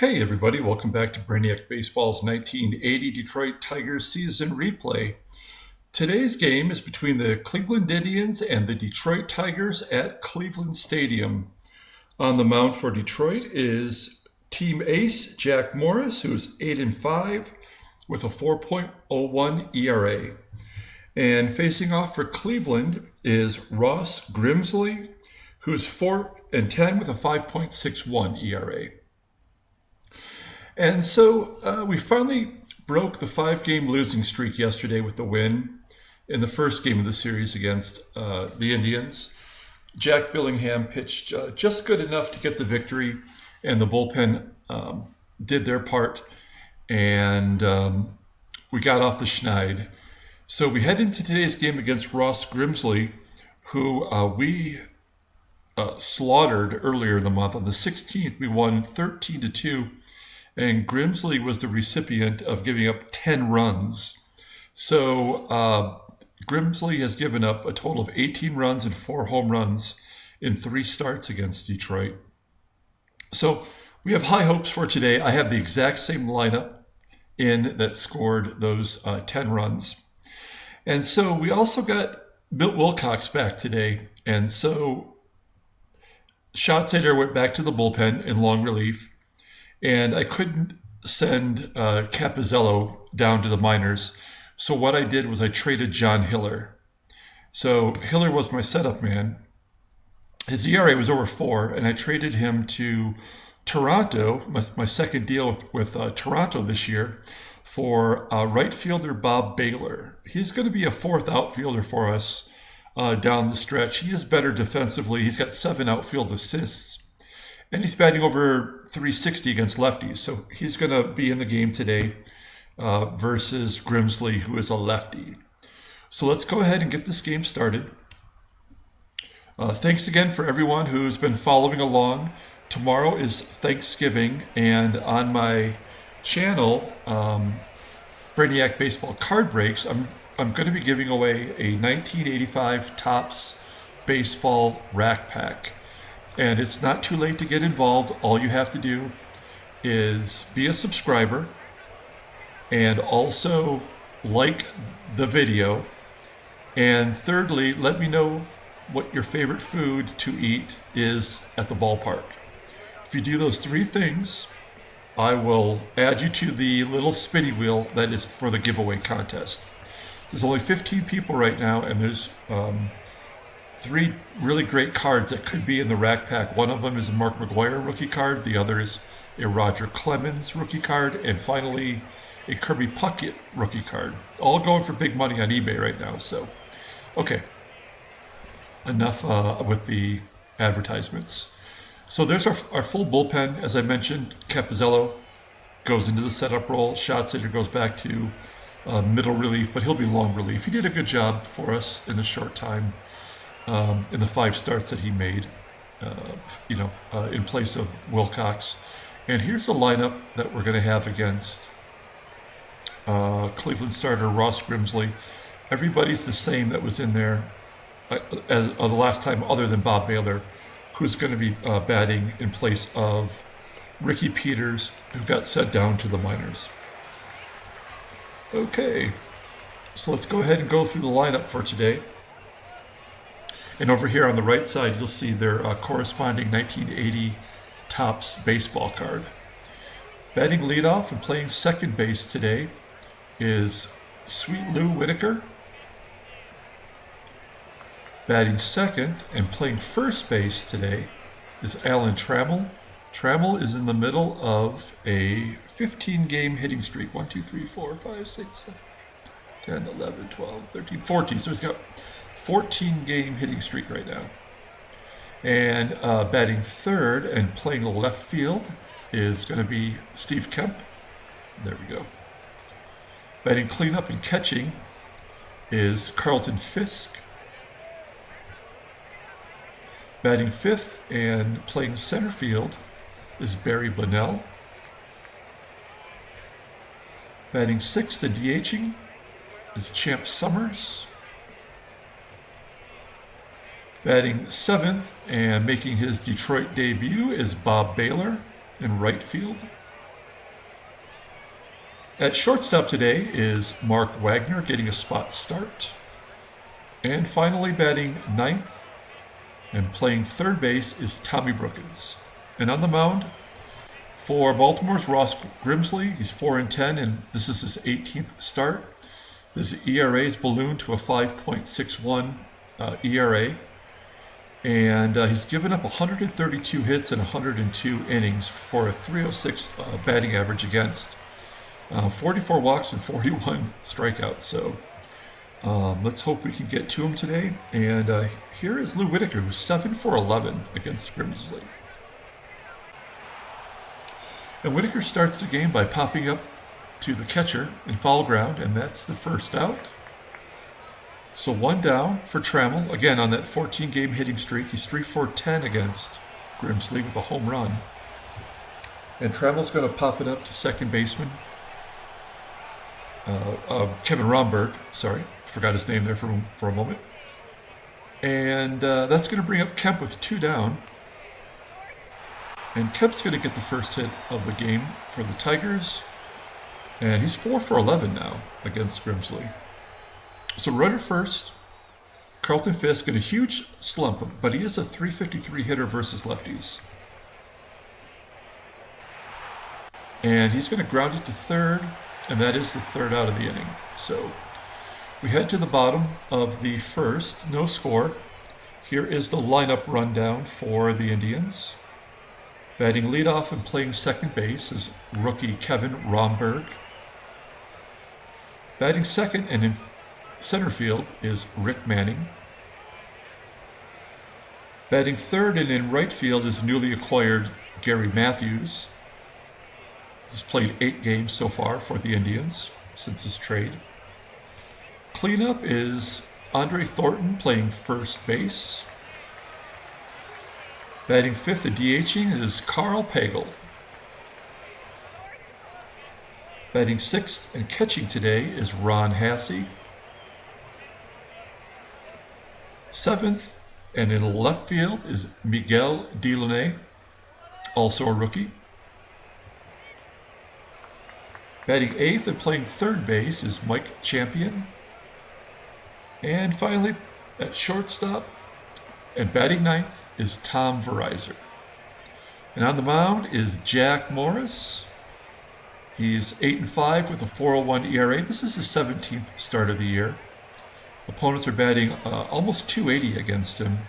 Hey everybody, welcome back to Brainiac Baseball's 1980 Detroit Tigers season replay. Today's game is between the Cleveland Indians and the Detroit Tigers at Cleveland Stadium. On the mound for Detroit is team ace Jack Morris, who's 8-5 with a 4.01 ERA. And facing off for Cleveland is Ross Grimsley, who's 4-10 with a 5.61 ERA. And so we finally broke the 5-game losing streak yesterday with the win in the first game of the series against the Indians. Jack Billingham pitched just good enough to get the victory, and the bullpen did their part, and we got off the schneid. So we head into today's game against Ross Grimsley, who we slaughtered earlier in the month. On the 16th, we won 13-2. And Grimsley was the recipient of giving up 10 runs. So Grimsley has given up a total of 18 runs and 4 home runs in 3 starts against Detroit. So we have high hopes for today. I have the exact same lineup in that scored those 10 runs. And so we also got Milt Wilcoxes back today. And so Schatzeder went back to the bullpen in long relief. And I couldn't send Capizzello down to the minors. So what I did was I traded John Hiller. So Hiller was my setup man. His ERA was over 4, and I traded him to Toronto, my second deal with Toronto this year, for right fielder Bob Baylor. He's going to be a 4th outfielder for us down the stretch. He is better defensively. He's got 7 outfield assists. And he's batting over 360 against lefties. So he's going to be in the game today versus Grimsley, who is a lefty. So let's go ahead and get this game started. Thanks again for everyone who's been following along. Tomorrow is Thanksgiving, and on my channel, Brainiac Baseball Card Breaks, I'm going to be giving away a 1985 Topps Baseball Rack Pack. And it's not too late to get involved. All you have to do is be a subscriber and also like the video. And thirdly, let me know what your favorite food to eat is at the ballpark. If you do those 3 things, I will add you to the little spinny wheel that is for the giveaway contest. There's only 15 people right now, and there's 3 really great cards that could be in the rack pack. One of them is a Mark McGwire rookie card. The other is a Roger Clemens rookie card. And finally, a Kirby Puckett rookie card. All going for big money on eBay right now. So, okay. Enough with the advertisements. So there's our full bullpen. As I mentioned, Capizzello goes into the setup role. Schatzeder goes back to middle relief, but he'll be long relief. He did a good job for us in a short time. In the 5 starts that he made, in place of Wilcox. And here's the lineup that we're going to have against Cleveland starter Ross Grimsley. Everybody's the same that was in there as the last time, other than Bob Baylor, who's going to be batting in place of Ricky Peters, who got sent down to the minors. Okay, so let's go ahead and go through the lineup for today. And over here on the right side, you'll see their corresponding 1980 Topps baseball card. Batting leadoff and playing second base today is Sweet Lou Whitaker. Batting second and playing first base today is Alan Trammell. Trammell is in the middle of a 15-game hitting streak. 1, 2, 3, 4, 5, 6, 7, 10, 11, 12, 13, 14. So he's got 14-game hitting streak right now. And batting third and playing left field is going to be Steve Kemp. There we go. Batting cleanup and catching is Carlton Fisk. Batting fifth and playing center field is Barry Bunnell. Batting sixth and DHing is Champ Summers. Batting seventh and making his Detroit debut is Bob Baylor in right field. At shortstop today is Mark Wagner getting a spot start. And finally batting ninth and playing third base is Tommy Brookins. And on the mound for Baltimore's Ross Grimsley, he's 4-10 and this is his 18th start. His ERA is ballooned to a 5.61 ERA. And he's given up 132 hits in 102 innings for a 306 batting average against. 44 walks and 41 strikeouts. So let's hope we can get to him today. And here is Lou Whitaker, who's 7 for 11 against Grimsley. And Whitaker starts the game by popping up to the catcher in foul ground, and that's the first out. So one down for Trammell, again on that 14-game hitting streak. He's 3-for-10 against Grimsley with a home run. And Trammell's going to pop it up to second baseman Kevin Romberg. Sorry, forgot his name there for a moment. And that's going to bring up Kemp with 2 down. And Kemp's going to get the first hit of the game for the Tigers. And he's 4 for 11 now against Grimsley. So runner first, Carlton Fisk in a huge slump, but he is a .353 hitter versus lefties. And he's going to ground it to third, and that is the third out of the inning. So we head to the bottom of the first, no score. Here is the lineup rundown for the Indians. Batting leadoff and playing second base is rookie Kevin Romberg. Batting second and in center field is Rick Manning. Batting third and in right field is newly acquired Gary Matthews. He's played 8 games so far for the Indians since his trade. Cleanup is Andre Thornton playing first base. Batting fifth and DHing is Carl Pagel. Batting sixth and catching today is Ron Hasse. Seventh and in left field is Miguel Delaunay, also a rookie. Batting eighth and playing third base is Mike Champion. And finally, at shortstop and batting ninth is Tom Verizor. And on the mound is Jack Morris. He's 8-5 with a 4.01 ERA. This is his 17th start of the year. Opponents are batting almost .280 against him,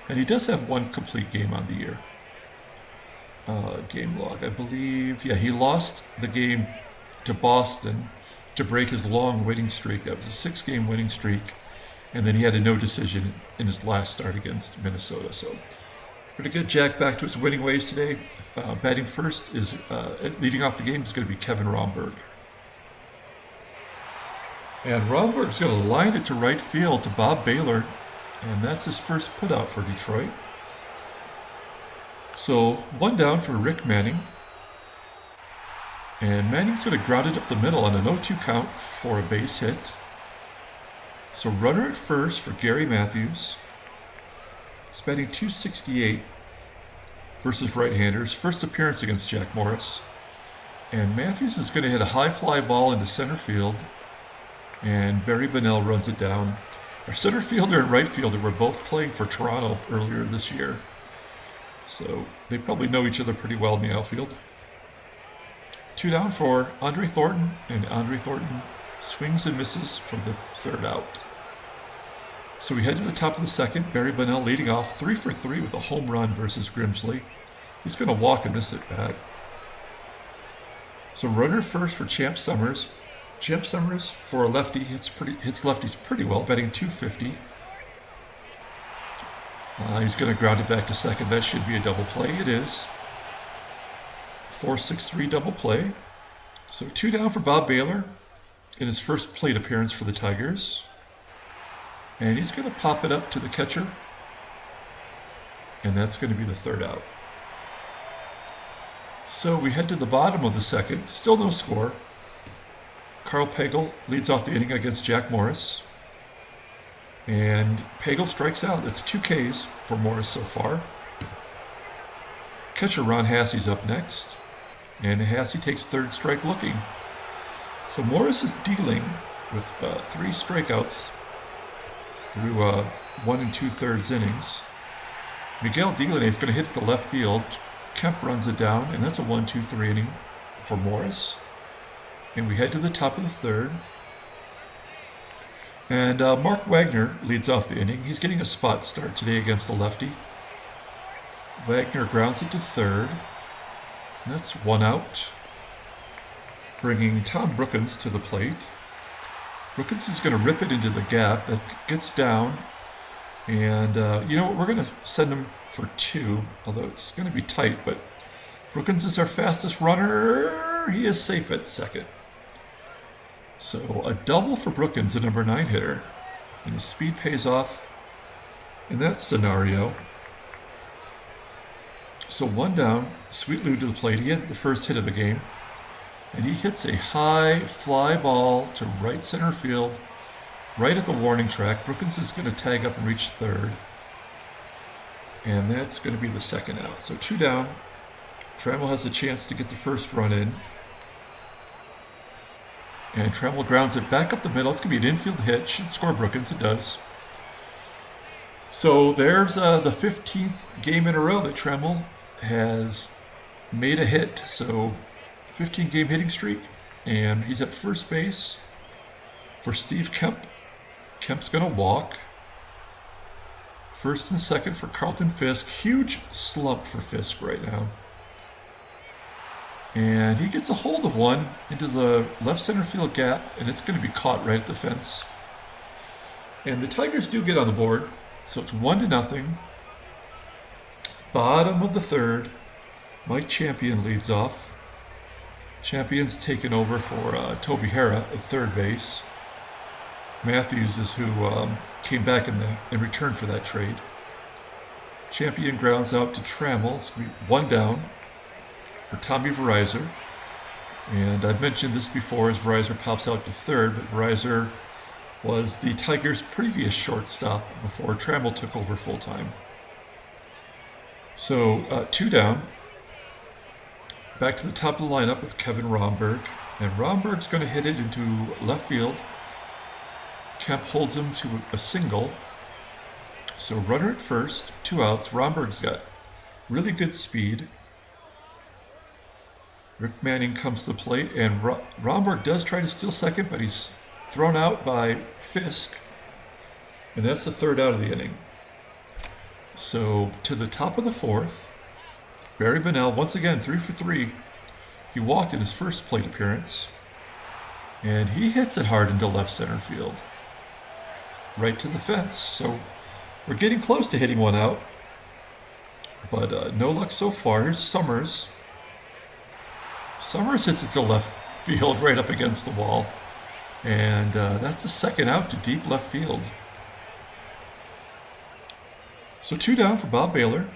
and he does have 1 complete game on the year. Game log, I believe. Yeah, he lost the game to Boston to break his long winning streak. That was a 6-game winning streak, and then he had a no decision in his last start against Minnesota. So we're going to get Jack back to his winning ways today. Batting first is, leading off the game, is going to be Kevin Romberg. And Romberg's going to line it to right field to Bob Baylor, and that's his first putout for Detroit. So 1 down for Rick Manning. And Manning's going to ground it up the middle on a 0-2 count for a base hit. So runner at first for Gary Matthews. He's batting .268 versus right-handers. First appearance against Jack Morris. And Matthews is going to hit a high fly ball into center field. And Barry Bonnell runs it down. Our center fielder and right fielder were both playing for Toronto earlier this year. So they probably know each other pretty well in the outfield. 2 down for Andre Thornton, and Andre Thornton swings and misses for the third out. So we head to the top of the second. Barry Bonnell leading off 3 for 3 with a home run versus Grimsley. He's going to walk and miss it back. So runner first for Champ Summers. Champ Summers, for a lefty, hits lefties pretty well, batting .250. He's going to ground it back to second. That should be a double play. It is. 4-6-3 double play. So 2 down for Bob Baylor in his first plate appearance for the Tigers. And he's going to pop it up to the catcher. And that's going to be the third out. So we head to the bottom of the second. Still no score. Carl Pagel leads off the inning against Jack Morris. And Pagel strikes out. It's 2 Ks for Morris so far. Catcher Ron Hasse's up next. And Hasse takes third strike looking. So Morris is dealing with 3 strikeouts through 1 2/3 innings. Miguel Delaney is going to hit the left field. Kemp runs it down, and that's a 1-2-3 inning for Morris. And we head to the top of the third. And Mark Wagner leads off the inning. He's getting a spot start today against a lefty. Wagner grounds it to third. And that's 1 out, bringing Tom Brookins to the plate. Brookins is going to rip it into the gap. That gets down. And you know what? We're going to send him for 2, although it's going to be tight. But Brookins is our fastest runner. He is safe at second. So a double for Brookins, the number 9 hitter. And his speed pays off in that scenario. So 1 down, Sweet Lou to the plate. He had the first hit of the game. And he hits a high fly ball to right center field, right at the warning track. Brookins is going to tag up and reach third. And that's going to be the second out. So 2 down. Trammell has a chance to get the first run in. And Trammell grounds it back up the middle. It's going to be an infield hit. Should score Brookins. It does. So there's the 15th game in a row that Trammell has made a hit. So 15-game hitting streak. And he's at first base for Steve Kemp. Kemp's going to walk. First and second for Carlton Fisk. Huge slump for Fisk right now. And he gets a hold of one into the left center field gap, and it's going to be caught right at the fence. And the Tigers do get on the board, so it's 1-0. Bottom of the third, Mike Champion leads off. Champion's taken over for Toby Hara at third base. Matthews is who came back in return for that trade. Champion grounds out to Trammell. It's going to be 1 down for Tommy Verizor. And I've mentioned this before as Verizor pops out to third, but Verizor was the Tigers' previous shortstop before Trammell took over full-time. So 2 down. Back to the top of the lineup with Kevin Romberg. And Romberg's going to hit it into left field. Kemp holds him to a single. So runner at first, 2 outs. Romberg's got really good speed. Rick Manning comes to the plate, and Romberg does try to steal second, but he's thrown out by Fisk. And that's the third out of the inning. So to the top of the fourth, Barry Bonnell, once again, 3 for 3. He walked in his first plate appearance, and he hits it hard into left center field, right to the fence. So we're getting close to hitting 1 out, but no luck so far. Here's Summers. Summers hits it to left field right up against the wall. And that's the second out to deep left field. So 2 down for Bob Baylor.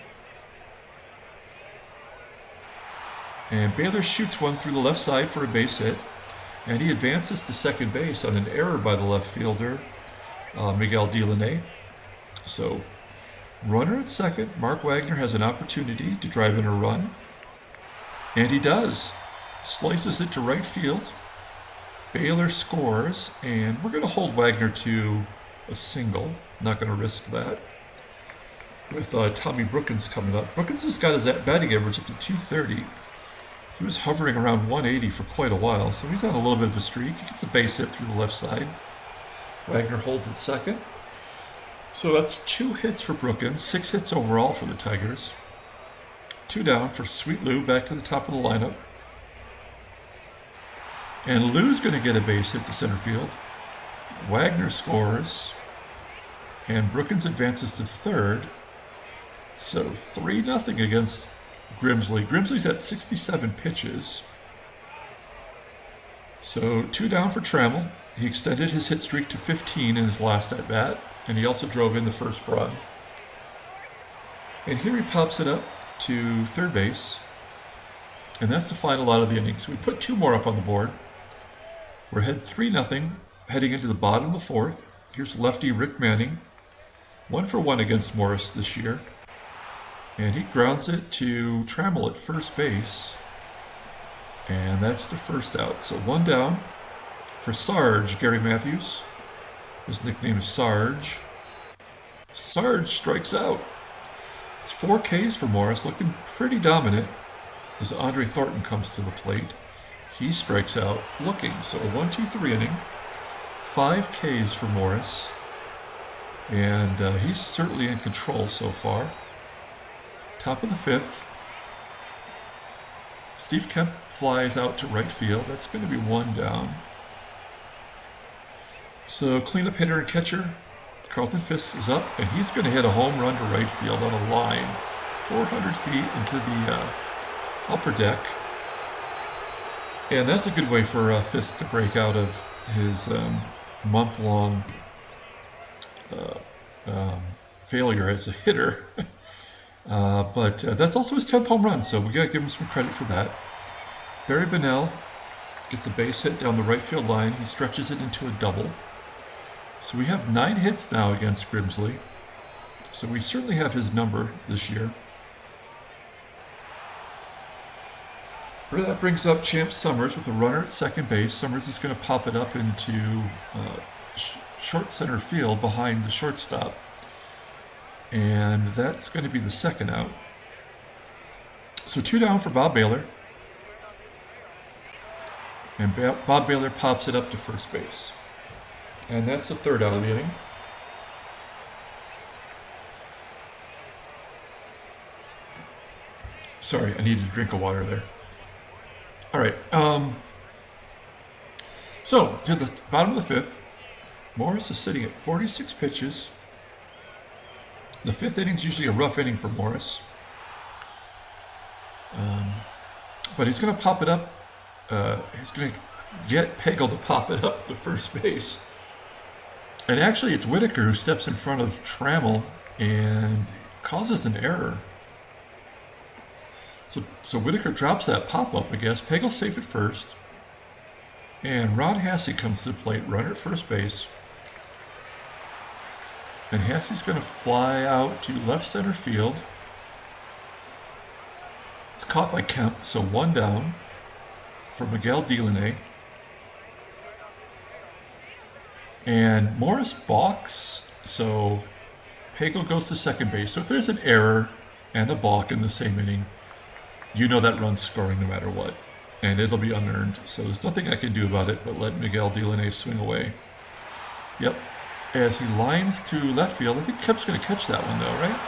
And Baylor shoots one through the left side for a base hit. And he advances to second base on an error by the left fielder, Miguel Delaney. So runner at second, Mark Wagner has an opportunity to drive in a run. And he does. Slices it to right field. Baylor scores, and we're going to hold Wagner to a single. Not going to risk that. With Tommy Brookins coming up. Brookins has got his batting average up to 230. He was hovering around 180 for quite a while, so he's on a little bit of a streak. He gets a base hit through the left side. Wagner holds at second. So that's 2 hits for Brookins, 6 hits overall for the Tigers. 2 down for Sweet Lou, back to the top of the lineup. And Lou's going to get a base hit to center field. Wagner scores. And Brookins advances to third. So 3-0 against Grimsley. Grimsley's at 67 pitches. So 2 down for Trammell. He extended his hit streak to 15 in his last at-bat. And he also drove in the first run. And here he pops it up to third base. And that's the final out of the inning. So we put 2 more up on the board. We're ahead 3-0, heading into the bottom of the fourth. Here's lefty Rick Manning, 1 for 1 against Morris this year. And he grounds it to Trammell at first base. And that's the first out. So 1 down. for Sarge, Gary Matthews. His nickname is Sarge. Sarge strikes out. It's 4 Ks for Morris, looking pretty dominant as Andre Thornton comes to the plate. He strikes out looking. So a 1-2-3 inning. 5 Ks for Morris. And he's certainly in control so far. Top of the 5th. Steve Kemp flies out to right field. That's going to be 1 down. So cleanup hitter and catcher Carlton Fisk is up, and he's going to hit a home run to right field on a line 400 feet into the upper deck. And that's a good way for Fisk to break out of his month-long failure as a hitter. But that's also his 10th home run, so we got to give him some credit for that. Barry Bonnell gets a base hit down the right field line. He stretches it into a double. So we have 9 hits now against Grimsley. So we certainly have his number this year. That brings up Champ Summers with a runner at second base. Summers is going to pop it up into short center field behind the shortstop. And that's going to be the second out. So 2 down for Bob Baylor. And Bob Baylor pops it up to first base. And that's the 3rd out of the inning. Sorry, I needed a drink of water there. All right. So, to the bottom of the 5th, Morris is sitting at 46 pitches. The 5th inning is usually a rough inning for Morris. But he's going to pop it up. He's going to get Pagel to pop it up to first base. And actually, it's Whitaker who steps in front of Trammell and causes an error. So Whitaker drops that pop-up, I guess. Pagel's safe at first. And Ron Hassey comes to the plate, runner at first base. And Hassey's going to fly out to left center field. It's caught by Kemp, so 1 down for Miguel Delaney. And Morris balks, so Pagel goes to second base. So if there's an error and a balk in the same inning, you know that run's scoring no matter what. And it'll be unearned. So there's nothing I can do about it but let Miguel Delaney swing away. Yep. As he lines to left field, I think Kemp's going to catch that one though, right?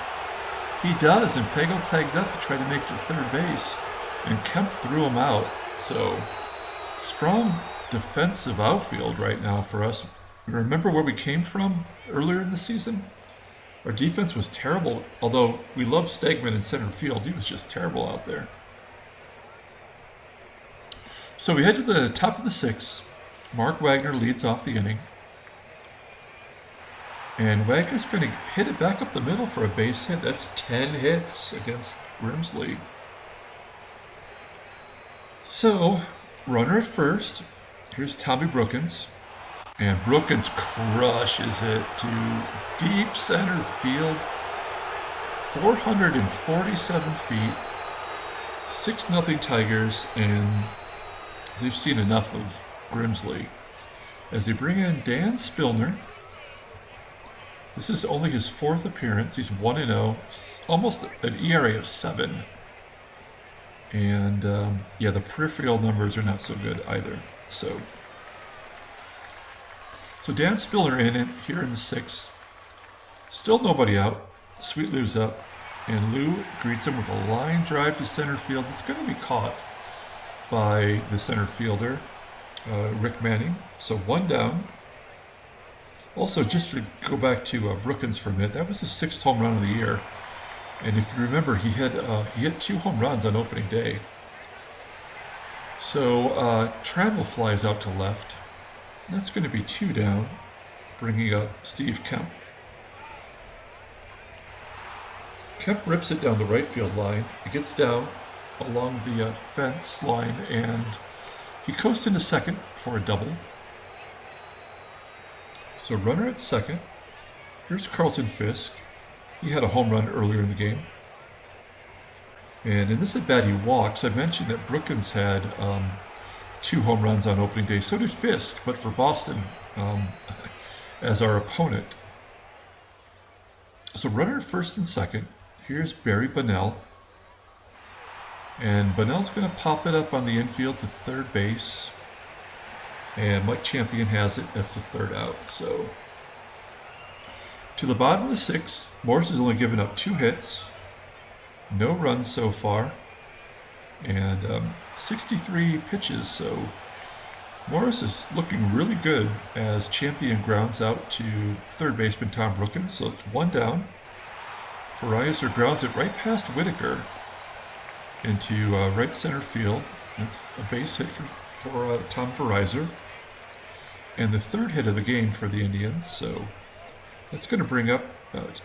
He does, and Pagel tagged up to try to make it to third base. And Kemp threw him out. So strong defensive outfield right now for us. Remember where we came from earlier in the season? Our defense was terrible, although we loved Stegman in center field. He was just terrible out there. So we head to the top of the 6th. Mark Wagner leads off the inning. And Wagner's going to hit it back up the middle for a base hit. That's 10 hits against Grimsley. So, runner at first. Here's Tommy Brookins. And Brookins crushes it to deep center field. 447 feet. 6-0 Tigers. And they've seen enough of Grimsley. As they bring in Dan Spillner. This is only his 4th appearance. He's 1-0. Almost an ERA of 7. And, the peripheral numbers are not so good either. So Dan Spiller in here in the 6th. Still nobody out. Sweet Lou's up. And Lou greets him with a line drive to center field. It's going to be caught by the center fielder, Rick Manning. So 1 down. Also, just to go back to Brookins for a minute, that was his 6th home run of the year. And if you remember, he hit 2 home runs on opening day. So Trammell flies out to left. That's going to be 2 down, bringing up Steve Kemp. Kemp rips it down the right field line. He gets down along the fence line, and he coasts into second for a double. So runner at second. Here's Carlton Fisk. He had a home run earlier in the game. And in this at bat, he walks. I mentioned that Brookins had 2 home runs on opening day. So did Fisk, but for Boston as our opponent. So runner at first and second. Here's Barry Bonnell. And Bonnell's going to pop it up on the infield to third base. And Mike Champion has it. That's the third out. So to the bottom of the sixth, Morris has only given up 2 hits. No runs so far. And 63 pitches. So Morris is looking really good as Champion grounds out to third baseman Tom Brookins. So it's 1 down. Verizor grounds it right past Whitaker into right center field. It's a base hit for Tom Verizor. And the third hit of the game for the Indians. So that's going to bring up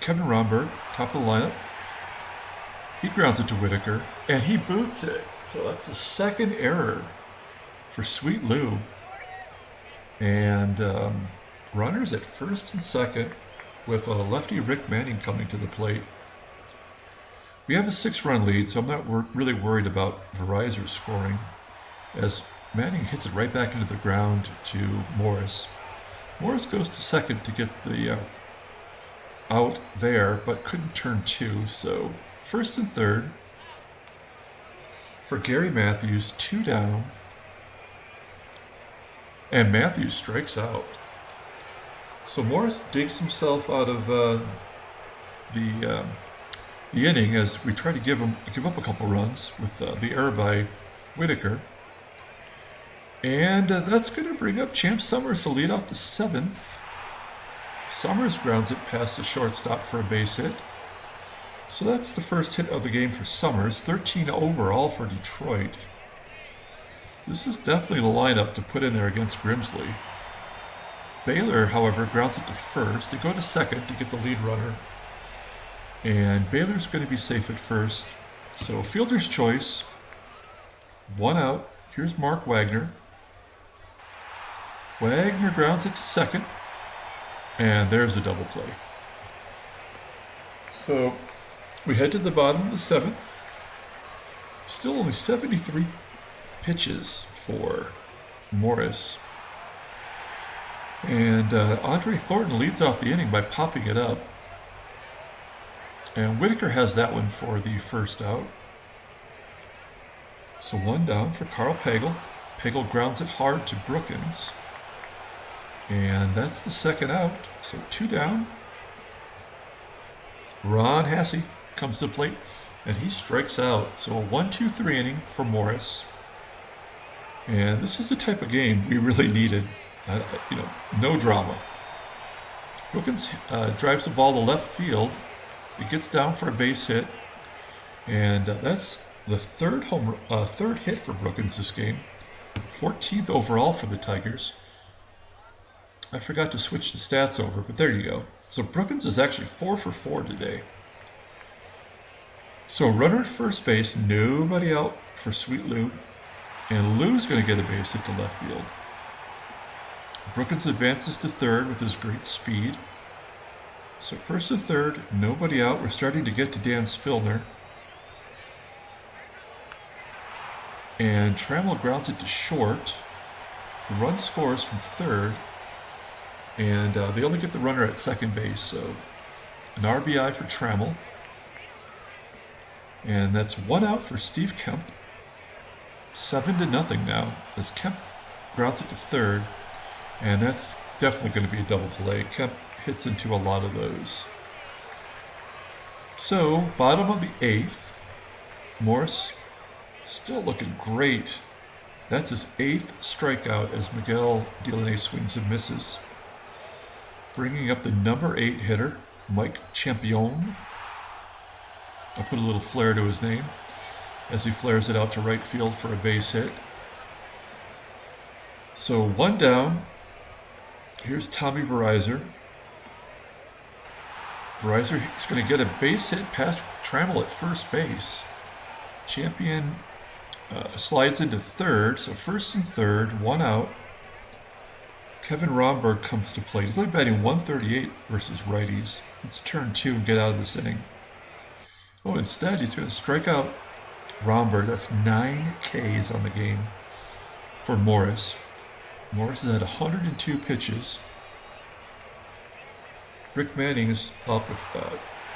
Kevin Romberg, top of the lineup. He grounds it to Whitaker, and he boots it. So that's the second error for Sweet Lou. And runners at first and second with lefty Rick Manning coming to the plate. We have a 6-run lead, so I'm not really worried about Verizor scoring, as Manning hits it right back into the ground to Morris. Morris goes to second to get the out there, but couldn't turn 2, so first and third for Gary Matthews, 2 down, and Matthews strikes out. So Morris digs himself out of the inning as we try to give up a couple runs with the error by Whitaker. And that's going to bring up Champ Summers to lead off the 7th. Summers grounds it past the shortstop for a base hit. So that's the first hit of the game for Summers, 13 overall for Detroit. This is definitely the lineup to put in there against Grimsley. Baylor, however, grounds it to first. They go to second to get the lead runner. And Baylor's going to be safe at first. So fielder's choice. 1 out. Here's Mark Wagner. Wagner grounds it to second. And there's a double play. So we head to the bottom of the 7th. Still only 73 pitches for Morris. And Andre Thornton leads off the inning by popping it up. And Whitaker has that one for the first out. So 1 down for Carl Pagel. Pagel grounds it hard to Brookins. And that's the second out. So 2 down. Ron Hasse comes to the plate, and he strikes out. So a 1-2-3 inning for Morris. And this is the type of game we really needed. No drama. Brookins drives the ball to left field. It gets down for a base hit, and that's the third hit for Brookins this game. 14th overall for the Tigers. I forgot to switch the stats over, but there you go. So Brookins is actually 4 for 4 today. So runner at first base, nobody out for Sweet Lou, and Lou's going to get a base hit to left field. Brookins advances to third with his great speed. So first and third, nobody out. We're starting to get to Dan Spillner. And Trammell grounds it to short. The run scores from third. And they only get the runner at second base. So an RBI for Trammell. And that's 1 out for Steve Kemp. 7-0 now as Kemp grounds it to third. And that's definitely going to be a double play. Kemp hits into a lot of those. So, bottom of the 8th. Morris still looking great. That's his 8th strikeout as Miguel Delaney swings and misses. Bringing up the number 8 hitter, Mike Champion. I'll put a little flair to his name as he flares it out to right field for a base hit. So 1 down. Here's Tommy Verizor. Verizor is going to get a base hit past Trammell at first base. Champion slides into third, so first and third, 1 out. Kevin Romberg comes to plate. He's only batting 138 versus righties. Let's turn 2 and get out of this inning. Oh, instead he's going to strike out Romberg. That's 9 Ks on the game. for Morris. Morris is at 102 pitches. Rick Manning is up with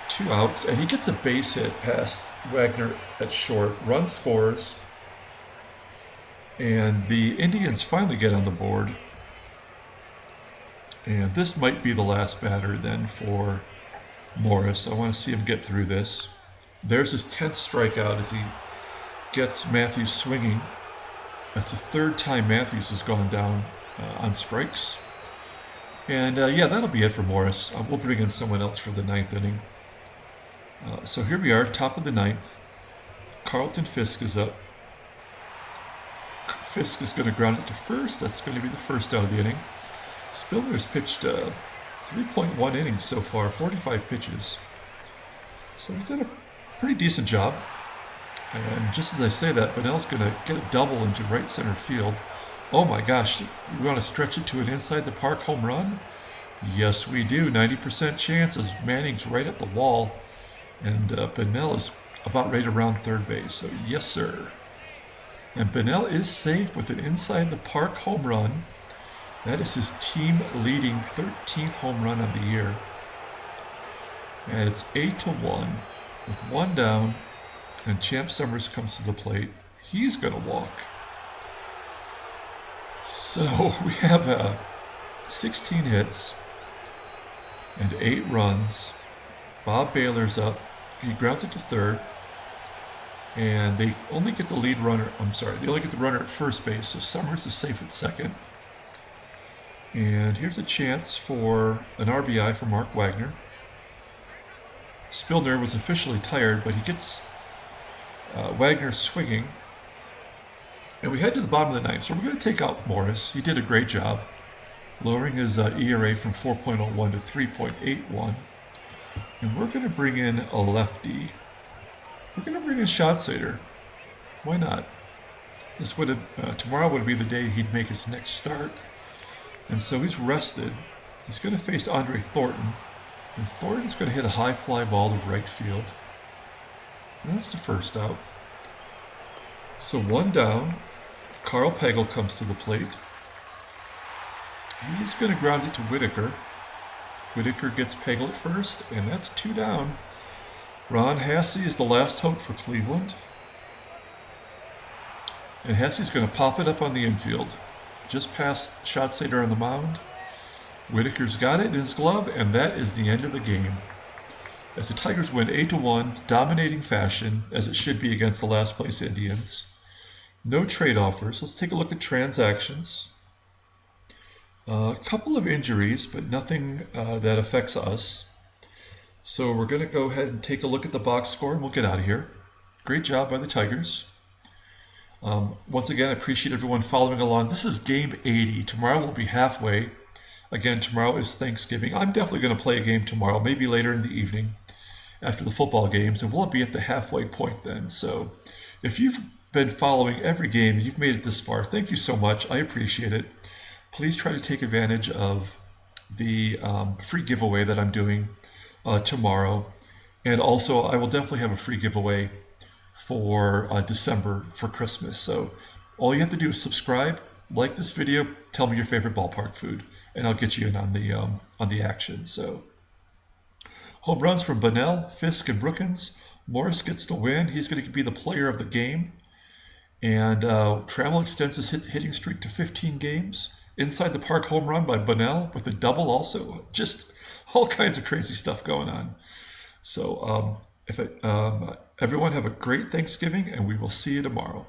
2 outs, and he gets a base hit past Wagner at short. Run scores, and the Indians finally get on the board. And this might be the last batter then for Morris. I want to see him get through this. There's his 10th strikeout as he gets Matthews swinging. That's the 3rd time Matthews has gone down on strikes. And yeah, that'll be it for Morris. We'll bring in someone else for the 9th inning. So here we are, top of the 9th. Carlton Fisk is up. Fisk is going to ground it to first. That's going to be the first out of the inning. Spilner's pitched 3.1 innings so far, 45 pitches. So he's done a pretty decent job. And just as I say that, Bunnell's going to get a double into right center field. Oh my gosh, we want to stretch it to an inside-the-park home run? Yes, we do. 90% chance as Manning's right at the wall. And Bunnell is about right around third base. So yes, sir. And Bunnell is safe with an inside-the-park home run. That is his team-leading 13th home run of the year. And it's 8-1 with 1 down. And Champ Summers comes to the plate. He's going to walk. So we have 16 hits and 8 runs. Bob Baylor's up. He grounds it to third. And they only get the lead runner. They only get the runner at first base. So Summers is safe at second. And here's a chance for an RBI for Mark Wagner. Spilner was officially tired, but he gets Wagner swinging. And we head to the bottom of the 9th, so we're going to take out Morris. He did a great job, lowering his ERA from 4.01 to 3.81. And we're going to bring in a lefty. We're going to bring in Schatzeder. Why not? This would have tomorrow would be the day he'd make his next start. And so he's rested. He's going to face Andre Thornton. And Thornton's going to hit a high fly ball to right field. And that's the first out. So 1 down. Carl Pagel comes to the plate. He's going to ground it to Whitaker. Whitaker gets Pagel at first, and that's 2 down. Ron Hasse is the last hope for Cleveland. And Hasse's going to pop it up on the infield. Just past Schatzeder on the mound. Whitaker's got it in his glove, and that is the end of the game. As the Tigers win 8-1, dominating fashion, as it should be against the last place Indians. No trade offers. Let's take a look at transactions. A couple of injuries, but nothing that affects us. So we're going to go ahead and take a look at the box score, and we'll get out of here. Great job by the Tigers. Once again, I appreciate everyone following along. This is game 80. Tomorrow will be halfway. Again, tomorrow is Thanksgiving. I'm definitely going to play a game tomorrow, maybe later in the evening after the football games, and we'll be at the halfway point then. So if you've been following every game, you've made it this far, thank you so much. I appreciate it. Please try to take advantage of the free giveaway that I'm doing tomorrow. And also, I will definitely have a free giveaway for December for Christmas. So all you have to do is subscribe, like this video, tell me your favorite ballpark food, and I'll get you in on the action. So home runs from Bunnell, Fisk, and Brookins. Morris gets the win. He's going to be the player of the game. And Trammell extends his hitting streak to 15 games. Inside the park home run by Bunnell with a double also. Just all kinds of crazy stuff going on. So everyone have a great Thanksgiving, and we will see you tomorrow.